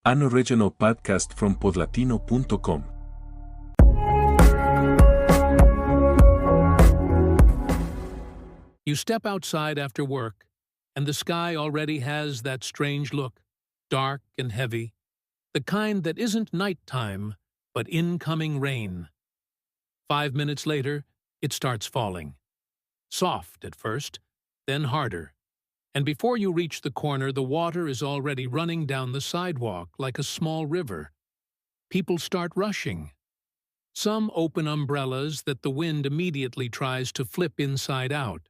An original podcast from podlatino.com. You step outside after work, and the sky already has that strange look, dark and heavy, the kind that isn't nighttime, but incoming rain. 5 minutes later, it starts falling. Soft at first, then harder. And before you reach the corner, the water is already running down the sidewalk like a small river. People start rushing. Some open umbrellas that the wind immediately tries to flip inside out.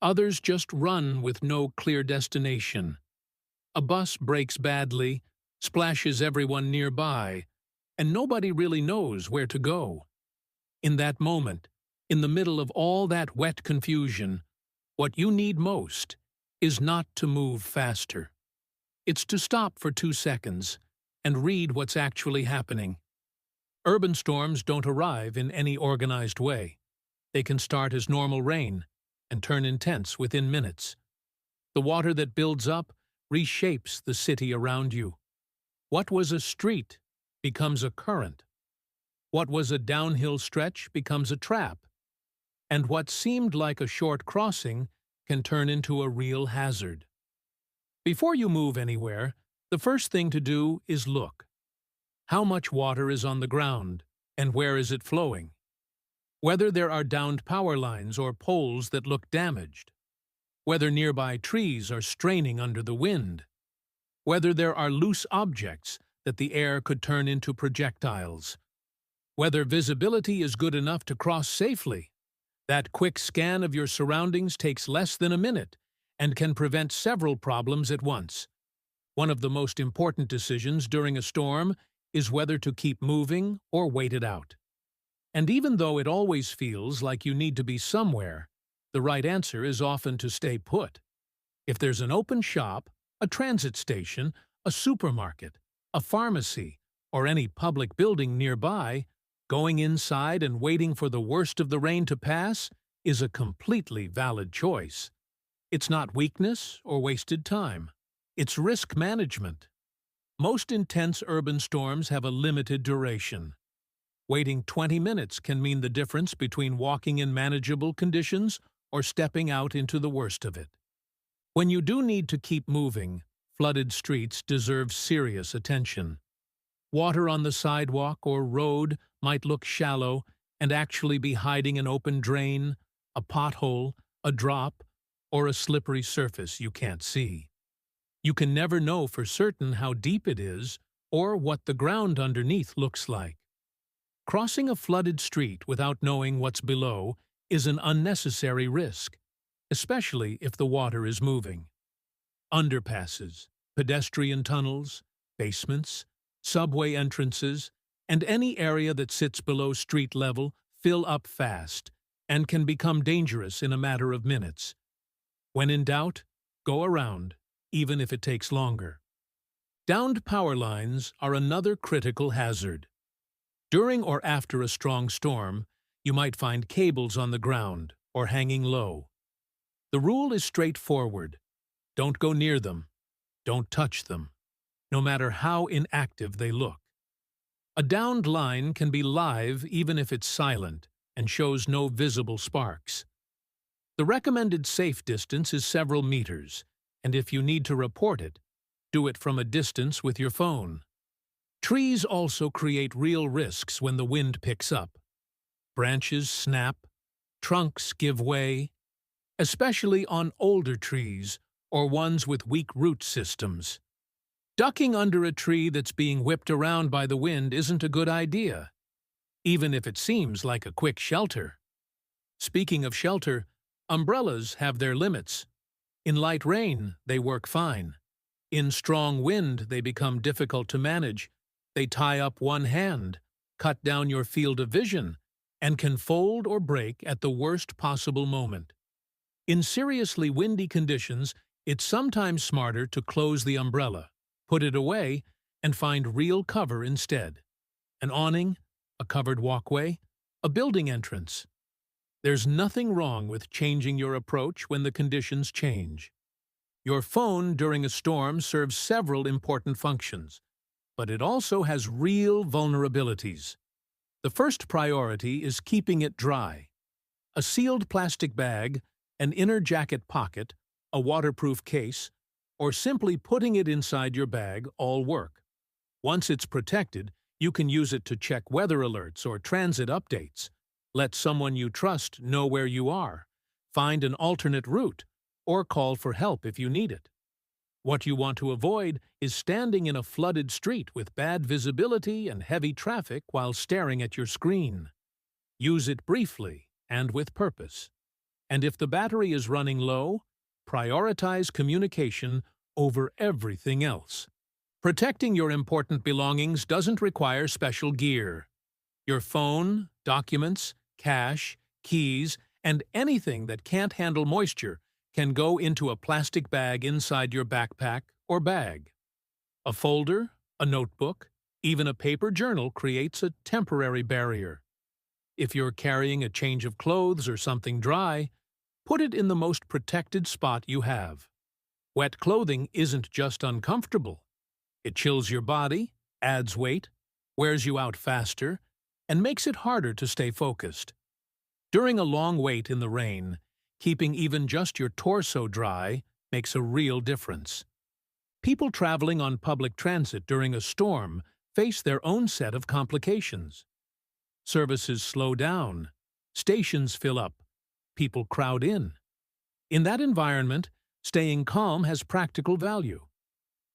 Others just run with no clear destination. A bus brakes badly, splashes everyone nearby, and nobody really knows where to go. In that moment, in the middle of all that wet confusion, what you need most is not to move faster. It's to stop for 2 seconds and read what's actually happening. Urban storms don't arrive in any organized way. They can start as normal rain and turn intense within minutes. The water that builds up reshapes the city around you. What was a street becomes a current. What was a downhill stretch becomes a trap. And what seemed like a short crossing can turn into a real hazard. Before you move anywhere, the first thing to do is look. How much water is on the ground, and where is it flowing? Whether there are downed power lines or poles that look damaged. Whether nearby trees are straining under the wind. Whether there are loose objects that the air could turn into projectiles. Whether visibility is good enough to cross safely. That quick scan of your surroundings takes less than a minute and can prevent several problems at once. One of the most important decisions during a storm is whether to keep moving or wait it out. And even though it always feels like you need to be somewhere, the right answer is often to stay put. If there's an open shop, a transit station, a supermarket, a pharmacy, or any public building nearby, going inside and waiting for the worst of the rain to pass is a completely valid choice. It's not weakness or wasted time. It's risk management. Most intense urban storms have a limited duration. Waiting 20 minutes can mean the difference between walking in manageable conditions or stepping out into the worst of it. When you do need to keep moving, flooded streets deserve serious attention. Water on the sidewalk or road might look shallow and actually be hiding an open drain, a pothole, a drop, or a slippery surface you can't see. You can never know for certain how deep it is or what the ground underneath looks like. Crossing a flooded street without knowing what's below is an unnecessary risk, especially if the water is moving. Underpasses, pedestrian tunnels, basements, subway entrances, and any area that sits below street level fill up fast and can become dangerous in a matter of minutes. When in doubt, go around, even if it takes longer. Downed power lines are another critical hazard. During or after a strong storm, you might find cables on the ground or hanging low. The rule is straightforward. Don't go near them. Don't touch them, no matter how inactive they look. A downed line can be live even if it's silent and shows no visible sparks. The recommended safe distance is several meters, and if you need to report it, do it from a distance with your phone. Trees also create real risks when the wind picks up. Branches snap, trunks give way, especially on older trees or ones with weak root systems. Ducking under a tree that's being whipped around by the wind isn't a good idea, even if it seems like a quick shelter. Speaking of shelter, umbrellas have their limits. In light rain, they work fine. In strong wind, they become difficult to manage. They tie up one hand, cut down your field of vision, and can fold or break at the worst possible moment. In seriously windy conditions, it's sometimes smarter to close the umbrella, put it away, and find real cover instead. An awning, a covered walkway, a building entrance. There's nothing wrong with changing your approach when the conditions change. Your phone during a storm serves several important functions. but it also has real vulnerabilities. The first priority is keeping it dry. A sealed plastic bag, an inner jacket pocket, a waterproof case, or simply putting it inside your bag all work. Once it's protected, you can use it to check weather alerts or transit updates. Let someone you trust know where you are, find an alternate route, or call for help if you need it. What you want to avoid is standing in a flooded street with bad visibility and heavy traffic while staring at your screen. Use it briefly and with purpose. And if the battery is running low, prioritize communication over everything else. Protecting your important belongings doesn't require special gear. Your phone, documents, cash, keys, and anything that can't handle moisture can go into a plastic bag inside your backpack or bag. A folder, a notebook, even a paper journal creates a temporary barrier. If you're carrying a change of clothes or something dry, put it in the most protected spot you have. Wet clothing isn't just uncomfortable. It chills your body, adds weight, wears you out faster, and makes it harder to stay focused. During a long wait in the rain, keeping even just your torso dry makes a real difference. People traveling on public transit during a storm face their own set of complications. Services slow down, stations fill up, people crowd in. In that environment, staying calm has practical value.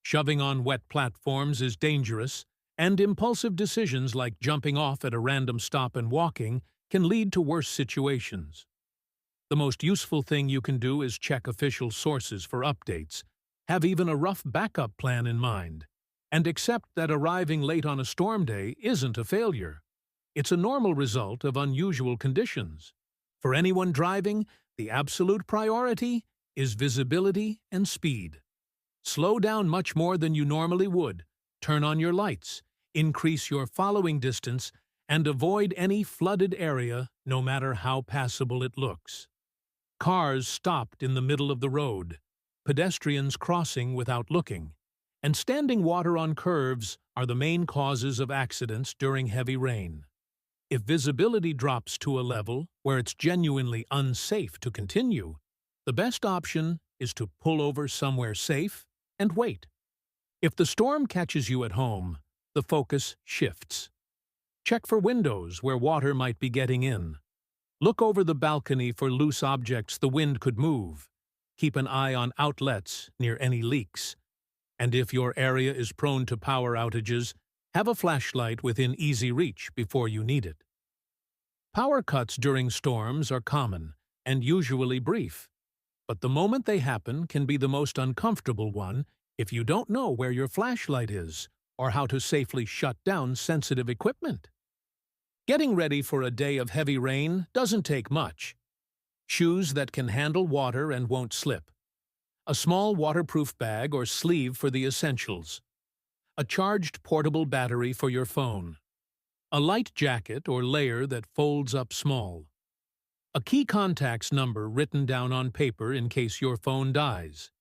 Shoving on wet platforms is dangerous, and impulsive decisions like jumping off at a random stop and walking can lead to worse situations. The most useful thing you can do is check official sources for updates, have even a rough backup plan in mind, and accept that arriving late on a storm day isn't a failure. It's a normal result of unusual conditions. For anyone driving, the absolute priority is visibility and speed. Slow down much more than you normally would, turn on your lights, increase your following distance, and avoid any flooded area, no matter how passable it looks. Cars stopped in the middle of the road, pedestrians crossing without looking, and standing water on curves are the main causes of accidents during heavy rain. If visibility drops to a level where it's genuinely unsafe to continue, the best option is to pull over somewhere safe and wait. If the storm catches you at home, the focus shifts. Check for windows where water might be getting in. Look over the balcony for loose objects the wind could move. Keep an eye on outlets near any leaks. And if your area is prone to power outages, have a flashlight within easy reach before you need it. Power cuts during storms are common and usually brief, but the moment they happen can be the most uncomfortable one if you don't know where your flashlight is or how to safely shut down sensitive equipment. Getting ready for a day of heavy rain doesn't take much. Shoes that can handle water and won't slip. A small waterproof bag or sleeve for the essentials. A charged portable battery for your phone. A light jacket or layer that folds up small. A key contacts number written down on paper in case your phone dies.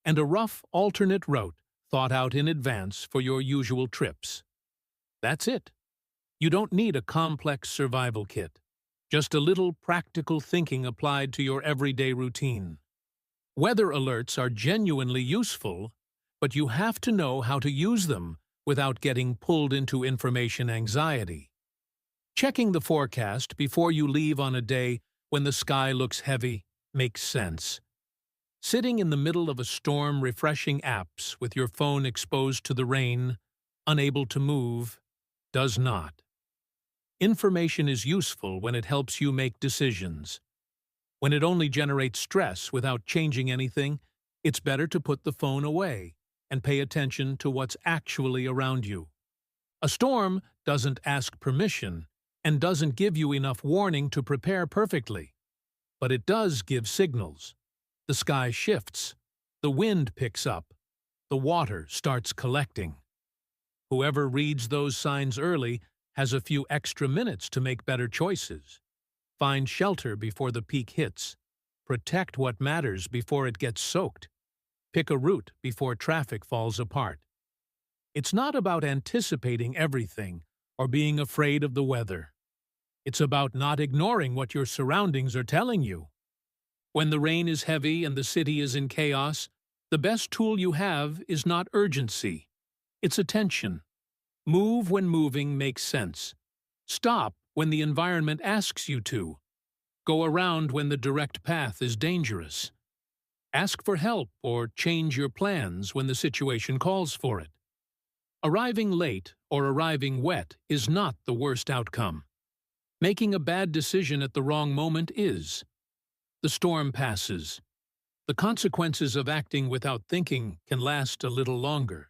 And a rough alternate route thought out in advance for your usual trips. That's it. You don't need a complex survival kit, just a little practical thinking applied to your everyday routine. Weather alerts are genuinely useful, but you have to know how to use them without getting pulled into information anxiety. Checking the forecast before you leave on a day when the sky looks heavy makes sense. Sitting in the middle of a storm refreshing apps with your phone exposed to the rain, unable to move, does not. Information is useful when it helps you make decisions. When it only generates stress without changing anything, it's better to put the phone away and pay attention to what's actually around you. A storm doesn't ask permission and doesn't give you enough warning to prepare perfectly. But it does give signals. The sky shifts, the wind picks up, the water starts collecting. Whoever reads those signs early has a few extra minutes to make better choices. Find shelter before the peak hits. Protect what matters before it gets soaked. Pick a route before traffic falls apart. It's not about anticipating everything or being afraid of the weather. It's about not ignoring what your surroundings are telling you. When the rain is heavy and the city is in chaos, the best tool you have is not urgency. It's attention. Move when moving makes sense. Stop when the environment asks you to. Go around when the direct path is dangerous. Ask for help or change your plans when the situation calls for it. Arriving late or arriving wet is not the worst outcome. Making a bad decision at the wrong moment is. The storm passes. The consequences of acting without thinking can last a little longer.